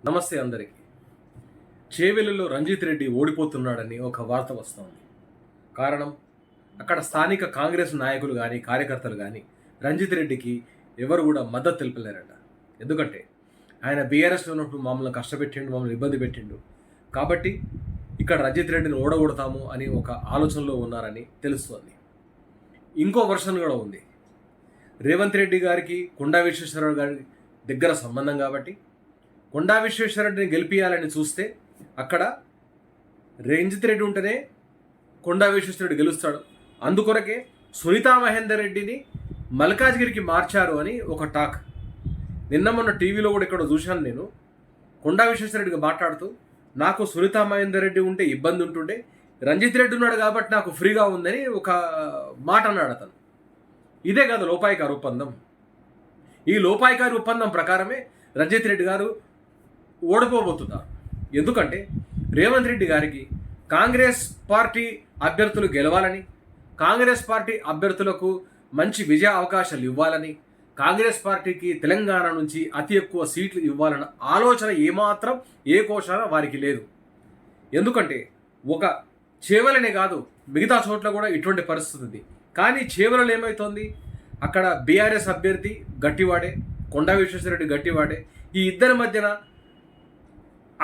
నమస్తే అందరికీ. చేవెళ్లలో రంజిత్ రెడ్డి ఓడిపోతున్నాడని ఒక వార్త వస్తోంది. కారణం, అక్కడ స్థానిక కాంగ్రెస్ నాయకులు కానీ కార్యకర్తలు కానీ రంజిత్ రెడ్డికి ఎవరు కూడా మద్దతు తెలుపలేరట. ఎందుకంటే ఆయన బీఆర్ఎస్లో ఉన్నప్పుడు మమ్మల్ని కష్టపెట్టిండు, మమ్మల్ని ఇబ్బంది పెట్టిండు. కాబట్టి ఇక్కడ రంజిత్ రెడ్డిని ఓడగొడతాము అని ఒక ఆలోచనలో ఉన్నారని తెలుస్తోంది. ఇంకో వర్షన్ కూడా ఉంది. రేవంత్ రెడ్డి గారికి కొండా విశ్వేశ్వరరావు గారి దగ్గర సంబంధం కాబట్టి కొండా విశ్వేశ్వరరెడ్డిని గెలిపియాలని చూస్తే అక్కడ రంజిత్ రెడ్డి ఉంటేనే కొండా విశ్వేశ్వరరెడ్డి గెలుస్తాడు. అందుకొరకే సునీతా మహేందర్ రెడ్డిని మల్కాజ్గిరికి మార్చారు అని ఒక టాక్. నిన్న మొన్న టీవీలో కూడా ఇక్కడ చూశాను నేను. కొండా విశ్వేశ్వరరెడ్డిగా మాట్లాడుతూ, నాకు సునీతా మహేందర్ రెడ్డి ఉంటే ఇబ్బంది ఉంటుండే, రంజిత్ రెడ్డి ఉన్నాడు కాబట్టి నాకు ఫ్రీగా ఉందని ఒక మాట అన్నాడు అతను. ఇదే కదా లోపాయికారి ఒప్పందం. ఈ లోపాయికారి ఒప్పందం ప్రకారమే రంజిత్ రెడ్డి గారు ఓడిపోబోతున్నారు. ఎందుకంటే రేవంత్ రెడ్డి గారికి కాంగ్రెస్ పార్టీ అభ్యర్థులు గెలవాలని, కాంగ్రెస్ పార్టీ అభ్యర్థులకు మంచి విజయ అవకాశాలు ఇవ్వాలని, కాంగ్రెస్ పార్టీకి తెలంగాణ నుంచి అతి ఎక్కువ సీట్లు ఇవ్వాలన్న ఆలోచన ఏమాత్రం ఏ కోశాన వారికి లేదు. ఎందుకంటే ఒక చేవలనే కాదు, మిగతా చోట్ల కూడా ఇటువంటి పరిస్థితి ఉంది. కానీ చేవలలో ఏమవుతోంది, అక్కడ బీఆర్ఎస్ అభ్యర్థి గట్టివాడే, కొండా విశ్వేశ్వరరెడ్డి గట్టివాడే. ఈ ఇద్దరి మధ్యన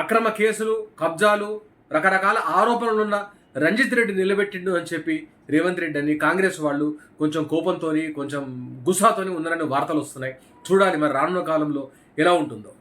అక్రమ కేసులు, కబ్జాలు, రకరకాల ఆరోపణలున్న రంజిత్ రెడ్డి నిలబెట్టిండు అని చెప్పి రేవంత్ రెడ్డి అని కాంగ్రెస్ వాళ్ళు కొంచెం కోపంతో, కొంచెం గుస్సాతోని ఉన్నారని వార్తలు వస్తున్నాయి. చూడాలి మరి రానున్న కాలంలో ఎలా ఉంటుందో.